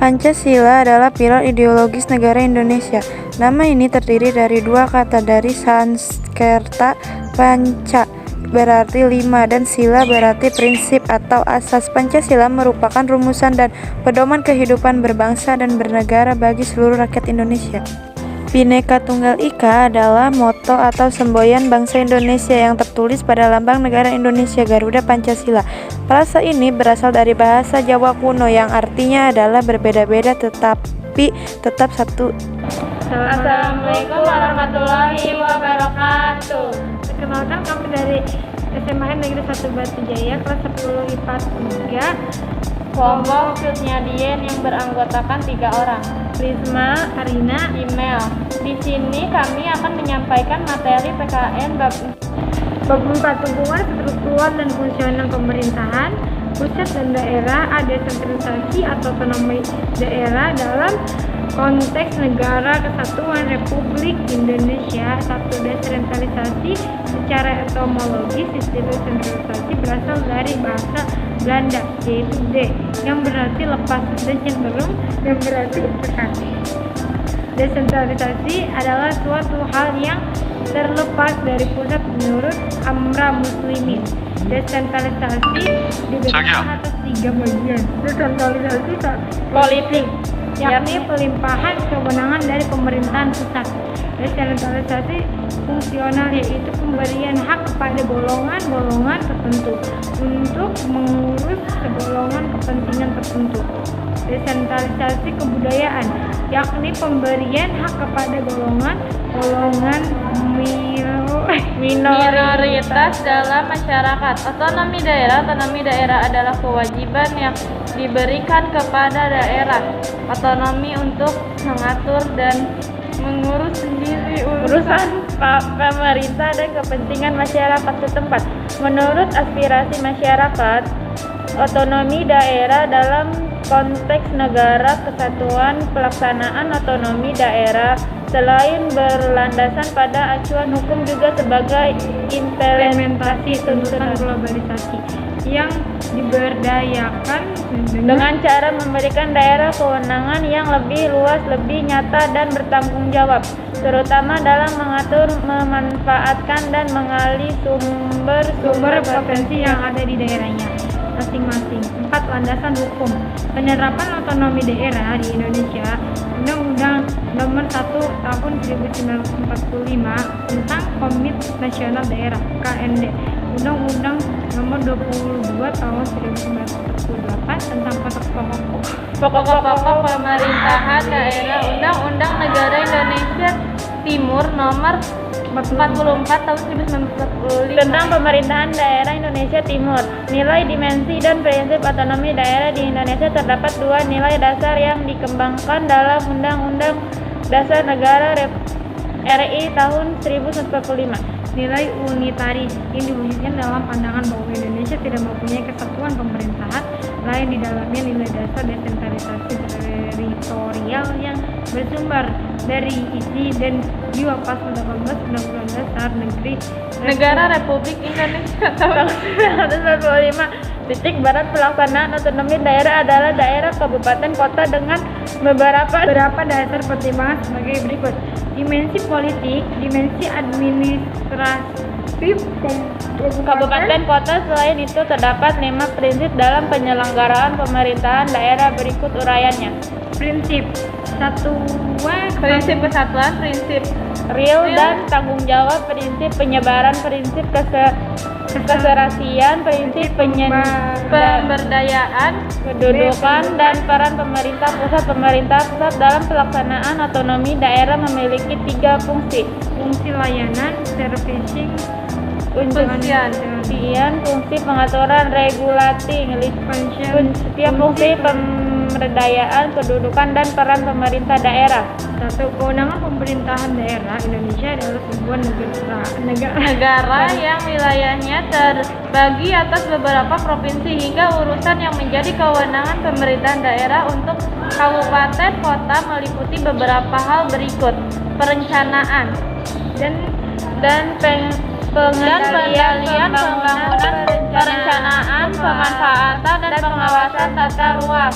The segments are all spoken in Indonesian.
Pancasila adalah pilar ideologis negara Indonesia. Nama ini terdiri dari dua kata dari Sanskerta, panca berarti lima dan sila berarti prinsip atau asas. Pancasila merupakan rumusan dan pedoman kehidupan berbangsa dan bernegara bagi seluruh rakyat Indonesia. Bhinneka Tunggal Ika adalah moto atau semboyan bangsa Indonesia yang tertulis pada lambang negara Indonesia, Garuda Pancasila. Frasa ini berasal dari bahasa Jawa kuno yang artinya adalah berbeda-beda tetapi tetap satu. Assalamualaikum warahmatullahi wabarakatuh. Perkenalkan, kami dari SMA Negeri 1 Batu Jaya kelas 10 IPA 3. Kelompok Kusnyadien yang beranggotakan 3 orang. Risma, Karina, Email. Di sini kami akan menyampaikan materi PKN bab 4 hubungan struktural dan fungsional pemerintahan pusat dan daerah, desentralisasi atau otonomi daerah dalam konteks negara kesatuan Republik Indonesia. 1. Desentralisasi. Secara etimologis, istilah desentralisasi berasal dari bahasa Belanda, yaitu de yang berarti lepas dan cenderung yang berarti tekan. Desentralisasi adalah suatu hal yang terlepas dari pusat menurut Amra Muslimin. Desentralisasi dibagi atas 3 bagian. Desentralisasi politik, yakni pelimpahan kewenangan dari pemerintahan pusat. Desentralisasi fungsional, yaitu pemberian hak kepada golongan-golongan tertentu untuk mengurus segolongan kepentingan tertentu. Desentralisasi kebudayaan, yakni pemberian hak kepada golongan-golongan minoritas dalam masyarakat. Otonomi daerah adalah kewajiban yang diberikan kepada daerah. Otonomi untuk mengatur dan mengurus sendiri urusan pemerintah dan kepentingan masyarakat setempat. Menurut aspirasi masyarakat, otonomi daerah dalam konteks negara kesatuan, pelaksanaan otonomi daerah selain berlandasan pada acuan hukum juga sebagai implementasi tuntutan globalisasi yang diberdayakan dengan cara memberikan daerah kewenangan yang lebih luas, lebih nyata dan bertanggung jawab, terutama dalam mengatur, memanfaatkan dan mengalih sumber potensi yang ada di daerahnya masing-masing. 4. Landasan hukum. Penerapan otonomi daerah di Indonesia. Undang-Undang Nomor 1 Tahun 1945 tentang Komite Nasional Daerah (KND). Undang-Undang Nomor 22 Tahun 1948 tentang pokok-pokok pemerintahan daerah. Undang-Undang Negara Indonesia Timur Nomor 44 Tahun 1945 tentang pemerintahan daerah Indonesia Timur. Nilai, dimensi, dan prinsip otonomi daerah di Indonesia. Terdapat 2 nilai dasar yang dikembangkan dalam Undang-Undang Dasar Negara RI tahun 1945. Nilai unitaris yang diwujudkan dalam pandangan bahwa Indonesia tidak mempunyai kesatuan pemerintahan lain, di dalamnya nilai dasar desentralisasi teritorial yang bersumber dari isi dan jiwa pasal 18 Undang-Undang Dasar Negara Republik Indonesia tahun 1945. Titik barat pelaksanaan otonomi daerah adalah daerah, kabupaten, kota dengan beberapa dasar pertimbangan sebagai berikut. Dimensi politik, dimensi administratif kabupaten kota. Selain itu terdapat 5 prinsip dalam penyelenggaraan pemerintahan daerah, berikut uraiannya. Prinsip prinsip kesatuan, prinsip real dan tanggung jawab, prinsip penyebaran, prinsip keserasian, prinsip pemberdayaan, kedudukan, dan peran pemerintah pusat. Pemerintah pusat dalam pelaksanaan otonomi daerah memiliki 3 fungsi. Fungsi layanan, servicing, fungsi pengaturan, regulating, setiap fungsi pemberdayaan, kedudukan, dan peran pemerintah daerah. 1. Kewenangan pemerintahan daerah Indonesia adalah sebuah negara yang wilayahnya terbagi atas beberapa provinsi hingga urusan yang menjadi kewenangan pemerintahan daerah untuk kabupaten kota meliputi beberapa hal berikut: perencanaan dan pengendalian pembangunan, perencanaan, pemanfaatan, dan pengawasan tata ruang,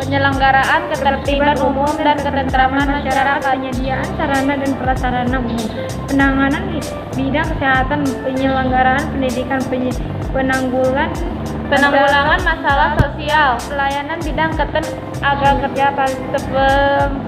penyelenggaraan ketertiban umum dan ketentraman masyarakat, penyediaan sarana dan prasarana umum, penanganan bidang kesehatan, penyelenggaraan pendidikan, penanggulangan masalah sosial, pelayanan bidang tenaga kerja,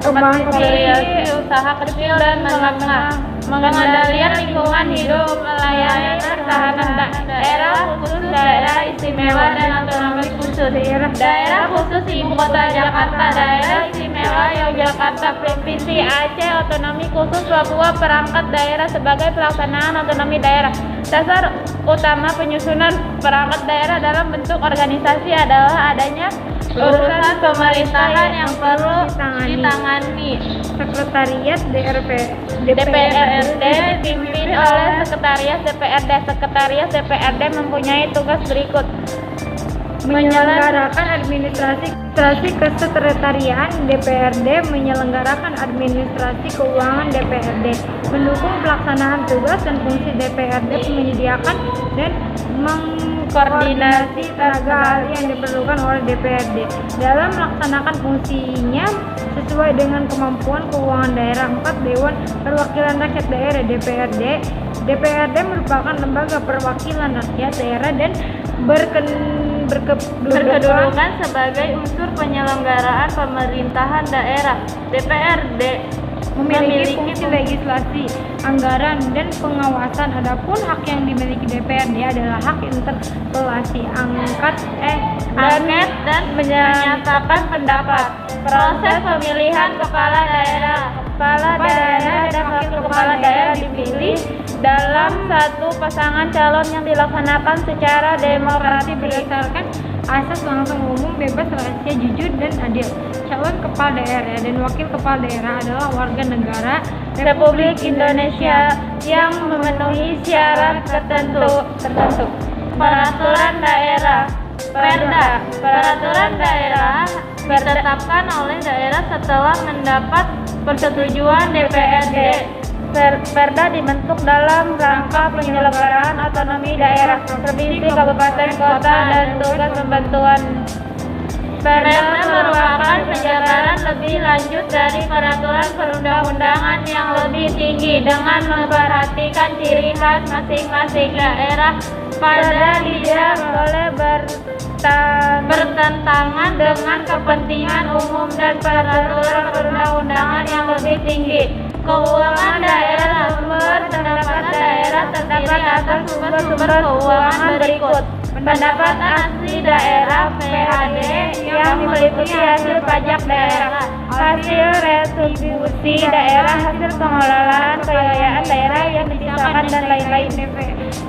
konsiliasi usaha kecil dan menengah, pengendalian lingkungan hidup, pelayanan ketahanan daerah khusus, daerah istimewa dan otonomi khusus, daerah khusus Ibu Kota Jakarta, daerah istimewa Yogyakarta, Provinsi Aceh, otonomi khusus Papua, perangkat daerah sebagai pelaksanaan otonomi daerah. Dasar utama penyusunan perangkat daerah dalam bentuk organisasi adalah adanya urusan pemerintahan yang perlu ditangani. Sekretariat DPRD dipimpin oleh Sekretariat DPRD. Sekretariat DPRD mempunyai tugas berikut: menyelenggarakan administrasi kesekretariaan DPRD, menyelenggarakan administrasi keuangan DPRD, mendukung pelaksanaan tugas dan fungsi DPRD, menyediakan dan mengkoordinasi tenaga ahli yang diperlukan oleh DPRD dalam melaksanakan fungsinya sesuai dengan kemampuan keuangan daerah. 4. Dewan Perwakilan Rakyat Daerah DPRD. DPRD merupakan lembaga perwakilan rakyat daerah dan berkedudukan sebagai unsur penyelenggaraan pemerintahan daerah. DPRD memiliki fungsi legislasi, anggaran, dan pengawasan. Adapun hak yang dimiliki DPRD adalah hak interpelasi, angket dan menyatakan pendapat. Proses pemilihan kepala daerah. Kepala daerah dan wakil kepala daerah dipilih dalam satu pasangan calon yang dilaksanakan secara demokratis berdasarkan asas langsung, umum, bebas, rahasia, jujur, dan adil. Calon kepala daerah dan wakil kepala daerah adalah warga negara Republik Indonesia yang memenuhi syarat tertentu. Peraturan daerah. Perda. Peraturan daerah ditetapkan oleh daerah setelah mendapat persetujuan DPRD. Perda dibentuk dalam rangka penyelenggaraan otonomi daerah, provinsi, kabupaten, kota, dan tugas pembantuan. Perda merupakan penjabaran lebih lanjut dari peraturan perundang-undangan yang lebih tinggi dengan memperhatikan ciri khas masing-masing daerah. Perda tidak boleh bertentangan dengan kepentingan umum dan peraturan perundang-undangan yang lebih tinggi. Keuangan daerah. Sumber pendapatan daerah terdiri atas sumber-sumber keuangan berikut: pendapatan asli daerah (PAD) yang meliputi hasil pajak daerah, hasil retribusi daerah, hasil pengelolaan kekayaan daerah yang diciptakan dan lain-lain.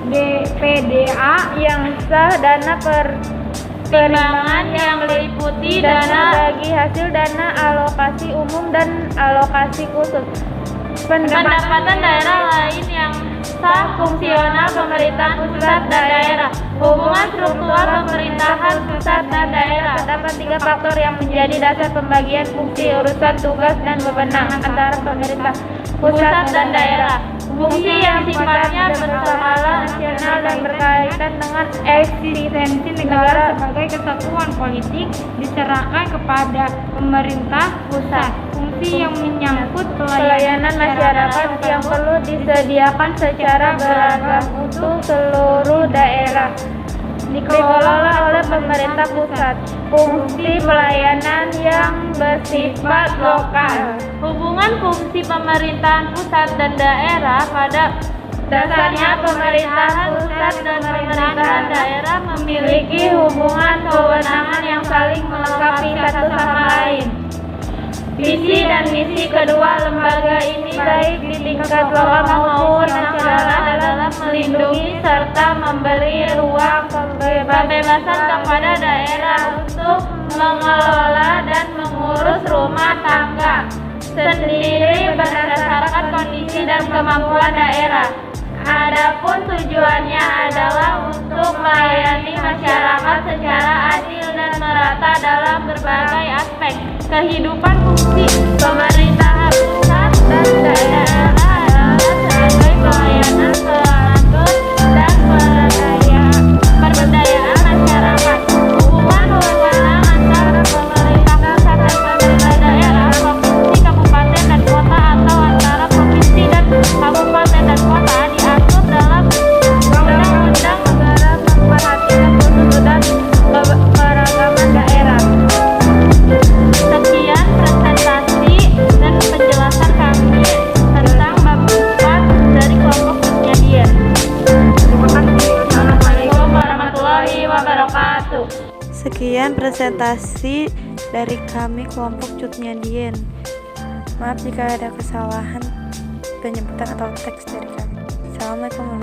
DPDA yang sah, dana perimbangan yang meliputi dana bagi hasil, dana alokasi umum dan alokasi khusus. Pendapatan daerah lain yang sah, fungsional pemerintahan pusat dan daerah, hubungan struktural pemerintahan pusat dan daerah. Terdapat 3 faktor yang menjadi dasar pembagian fungsi, urusan, tugas, dan wewenang antara pemerintah pusat dan daerah. Fungsi yang sifatnya berskala nasional dan berkaitan dengan eksistensi negara sebagai kesatuan politik diserahkan kepada pemerintah pusat. Fungsi yang menyangkut pelayanan masyarakat yang perlu disediakan secara beragam untuk seluruh daerah dikelola oleh pemerintah pusat. Fungsi pelayanan yang bersifat lokal. Hubungan fungsi pemerintahan pusat dan daerah. Pada dasarnya pemerintahan pusat dan pemerintahan daerah memiliki hubungan kewenangan yang saling melengkapi satu sama lain. Visi dan misi kedua lembaga ini baik di tingkat lokal maupun nasional adalah melindungi serta memberi ruang kebebasan kepada daerah untuk mengelola dan mengurus rumah tangga sendiri berdasarkan kondisi dan kemampuan daerah. Adapun tujuannya adalah untuk melayani masyarakat secara adil dan merata dalam berbagai aspek kehidupan. Fungsi pemerintahan pusat dan daerah adalah sebagai pelayanan kelantur dan pemberdayaan masyarakat. Hubungan wewenang antara pemerintah Sekian presentasi dari kami kelompok Cutnya Dien. Maaf jika ada kesalahan penyebutan atau teks dari kami. Assalamualaikum warahmatullahi wabarakatuh.